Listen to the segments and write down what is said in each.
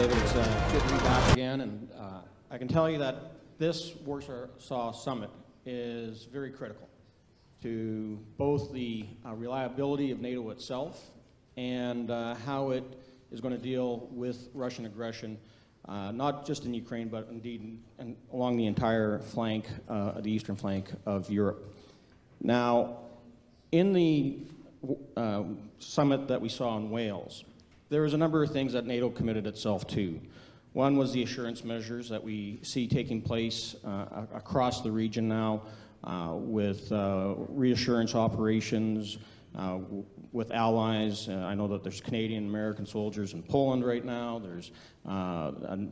David. It's good to be back again, and I can tell you that this Warsaw Summit is very critical to both the reliability of NATO itself and how it is going to deal with Russian aggression, not just in Ukraine, but indeed along the entire flank, the eastern flank of Europe. Now, in the summit that we saw in Wales, there was a number of things that NATO committed itself to. One was the assurance measures that we see taking place across the region now with reassurance operations with allies. I know that there's Canadian and American soldiers in Poland right now. There's a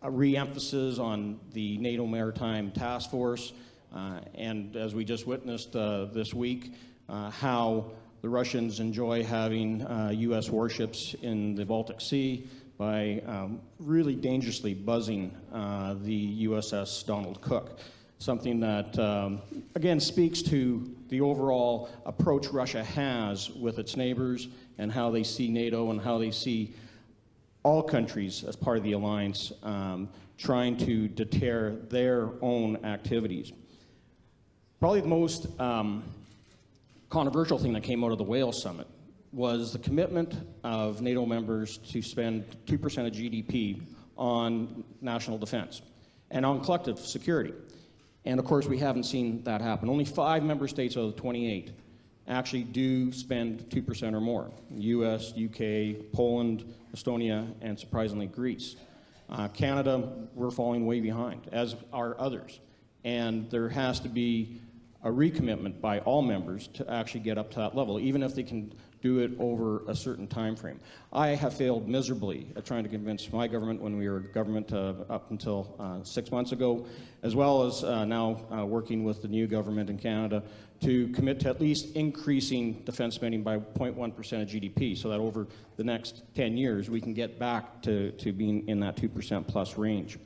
re-emphasis on the NATO Maritime Task Force. And as we just witnessed this week, how the Russians enjoy having U.S. warships in the Baltic Sea by really dangerously buzzing the USS Donald Cook. Something that, again, speaks to the overall approach Russia has with its neighbors and how they see NATO and how they see all countries as part of the alliance trying to deter their own activities. Probably the most controversial thing that came out of the Wales Summit was the commitment of NATO members to spend 2% of GDP on national defense and on collective security. And of course, we haven't seen that happen. Only 5 member states out of the 28 actually do spend 2% or more. US, UK, Poland, Estonia, and surprisingly Greece. Canada, we're falling way behind, as are others. And there has to be a recommitment by all members to actually get up to that level, even if they can do it over a certain time frame. I have failed miserably at trying to convince my government when we were government up until 6 months ago, as well as now working with the new government in Canada to commit to at least increasing defense spending by 0.1% of GDP, so that over the next 10 years we can get back to being in that 2% plus range.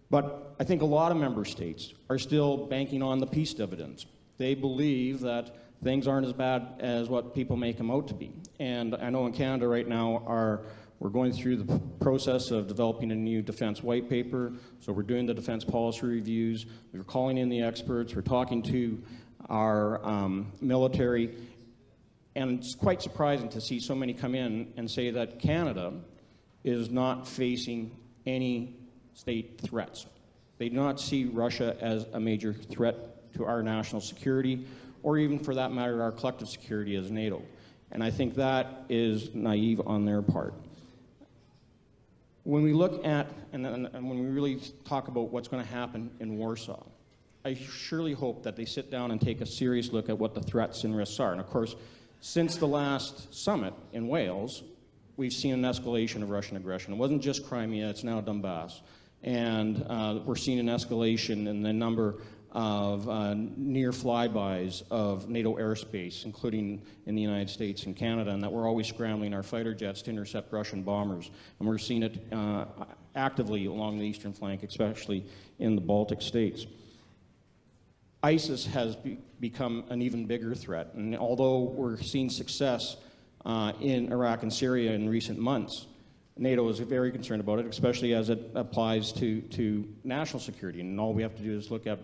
But I think a lot of member states are still banking on the peace dividends. They believe that things aren't as bad as what people make them out to be. And I know in Canada right now we're going through the process of developing a new defense white paper. So we're doing the defense policy reviews. We're calling in the experts. We're talking to our military. And it's quite surprising to see so many come in and say that Canada is not facing any state threats. They do not see Russia as a major threat to our national security, or even for that matter, our collective security as NATO. And I think that is naive on their part. When we look at, and when we really talk about what's going to happen in Warsaw, I surely hope that they sit down and take a serious look at what the threats and risks are. And of course, since the last summit in Wales, we've seen an escalation of Russian aggression. It wasn't just Crimea, it's now Donbass. And we're seeing an escalation in the number of near flybys of NATO airspace, including in the United States and Canada, and that we're always scrambling our fighter jets to intercept Russian bombers. And we're seeing it actively along the eastern flank, especially in the Baltic states. ISIS has become an even bigger threat, and although we're seeing success in Iraq and Syria in recent months, NATO is very concerned about it, especially as it applies to national security. And all we have to do is look at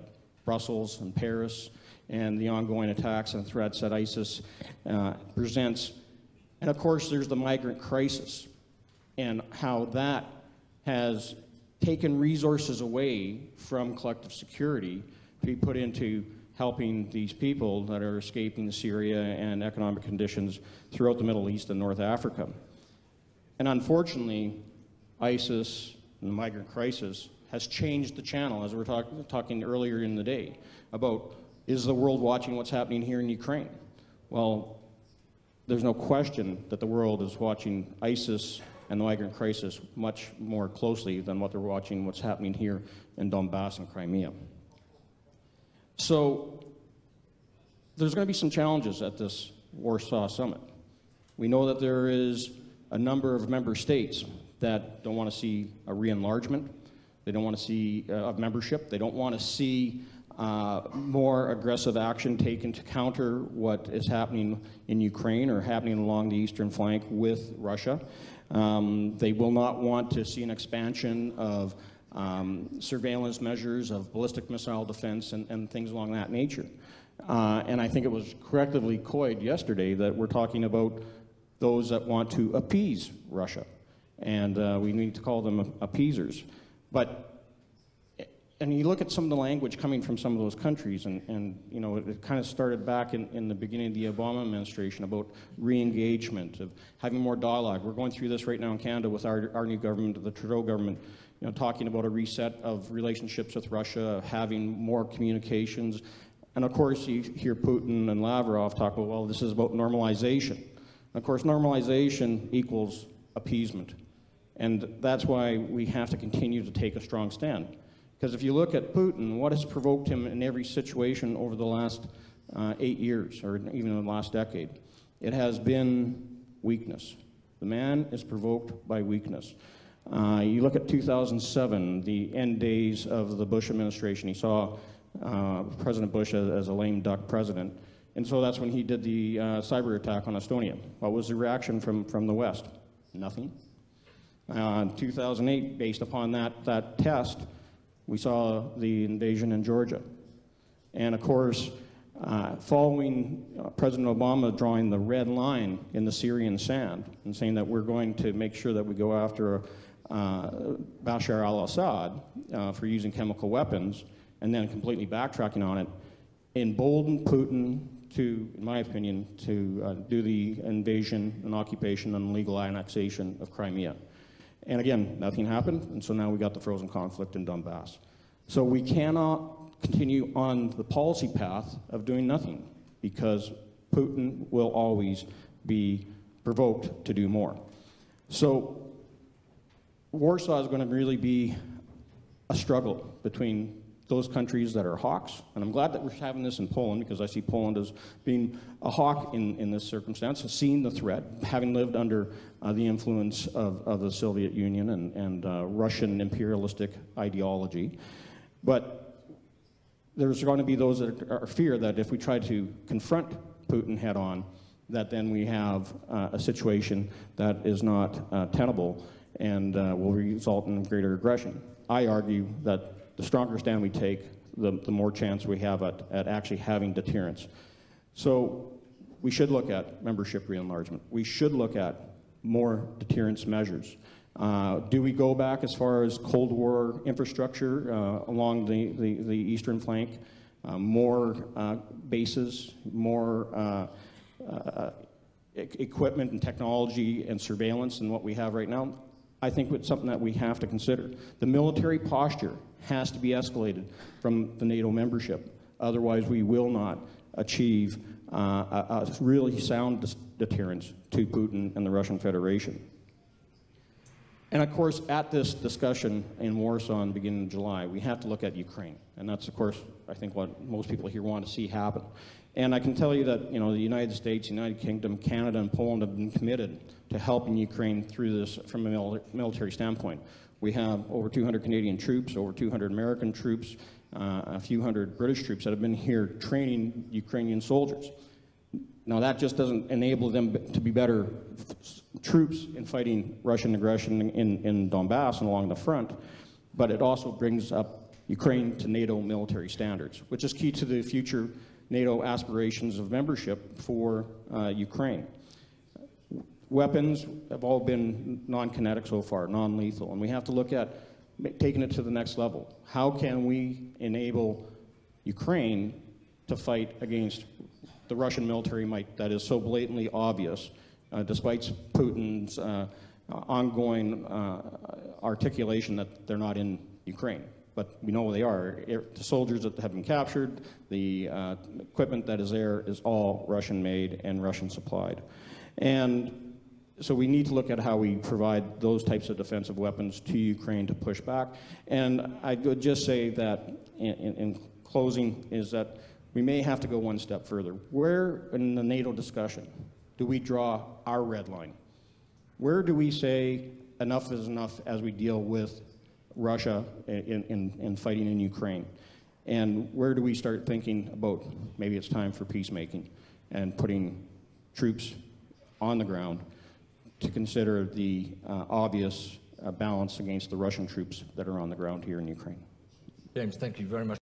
Brussels and Paris and the ongoing attacks and threats that ISIS presents. And of course, there's the migrant crisis and how that has taken resources away from collective security to be put into helping these people that are escaping Syria and economic conditions throughout the Middle East and North Africa. And unfortunately, ISIS and the migrant crisis has changed the channel, as we were talking earlier in the day, about is the world watching what's happening here in Ukraine? Well, there's no question that the world is watching ISIS and the migrant crisis much more closely than what they're watching what's happening here in Donbass and Crimea. So there's going to be some challenges at this Warsaw Summit. We know that there is a number of member states that don't want to see a re-enlargement. They don't want to see of membership. They don't want to see more aggressive action taken to counter what is happening in Ukraine or happening along the eastern flank with Russia. They will not want to see an expansion of surveillance measures, of ballistic missile defense, and things along that nature. And I think it was correctly coined yesterday that we're talking about those that want to appease Russia. And we need to call them appeasers. And you look at some of the language coming from some of those countries, and you know, it kind of started back in the beginning of the Obama administration about re-engagement, of having more dialogue. We're going through this right now in Canada with our new government, the Trudeau government, you know, talking about a reset of relationships with Russia, having more communications. And of course, you hear Putin and Lavrov talk about, well, this is about normalization. And of course, normalization equals appeasement. And that's why we have to continue to take a strong stand. Because if you look at Putin, what has provoked him in every situation over the last 8 years, or even in the last decade, it has been weakness. The man is provoked by weakness. You look at 2007, the end days of the Bush administration. He saw President Bush as a lame duck president. And so that's when he did the cyber attack on Estonia. What was the reaction from the West? Nothing. In 2008, based upon that test, we saw the invasion in Georgia. And of course, following President Obama drawing the red line in the Syrian sand and saying that we're going to make sure that we go after Bashar al-Assad for using chemical weapons, and then completely backtracking on it, emboldened Putin to, in my opinion, to do the invasion and occupation and legal annexation of Crimea. And again, nothing happened, and so now we got the frozen conflict in Donbass. So we cannot continue on the policy path of doing nothing, because Putin will always be provoked to do more. So Warsaw is going to really be a struggle between those countries that are hawks, and I'm glad that we're having this in Poland, because I see Poland as being a hawk in this circumstance, seeing the threat, having lived under the influence of the Soviet Union and Russian imperialistic ideology. But there's going to be those that are fear that if we try to confront Putin head on, that then we have a situation that is not tenable and will result in greater aggression. I argue that the stronger stand we take, the more chance we have at actually having deterrence. So we should look at membership re-enlargement. We should look at more deterrence measures. Do we go back as far as Cold War infrastructure along the eastern flank? More bases, more equipment and technology and surveillance than what we have right now? I think it's something that we have to consider. The military posture has to be escalated from the NATO membership. Otherwise, we will not achieve a really sound deterrence to Putin and the Russian Federation. And of course, at this discussion in Warsaw in the beginning of July, we have to look at Ukraine. And that's, of course, I think what most people here want to see happen. And I can tell you that, you know, the United States, United Kingdom, Canada, and Poland have been committed to helping Ukraine through this from a military standpoint. We have over 200 Canadian troops, over 200 American troops, a few hundred British troops that have been here training Ukrainian soldiers. Now, that just doesn't enable them to be better troops in fighting Russian aggression in Donbass and along the front, but it also brings up Ukraine to NATO military standards, which is key to the future NATO aspirations of membership for Ukraine. Weapons have all been non-kinetic so far, non-lethal, and we have to look at taking it to the next level. How can we enable Ukraine to fight against the Russian military might that is so blatantly obvious, despite Putin's ongoing articulation that they're not in Ukraine? But we know they are. The soldiers that have been captured, the equipment that is there is all Russian-made and Russian-supplied. And so we need to look at how we provide those types of defensive weapons to Ukraine to push back. And I would just say that in closing is that we may have to go one step further. Where in the NATO discussion do we draw our red line? Where do we say enough is enough as we deal with Russia in fighting in Ukraine? And where do we start thinking about maybe it's time for peacemaking and putting troops on the ground to consider the obvious balance against the Russian troops that are on the ground here in Ukraine? James, thank you very much.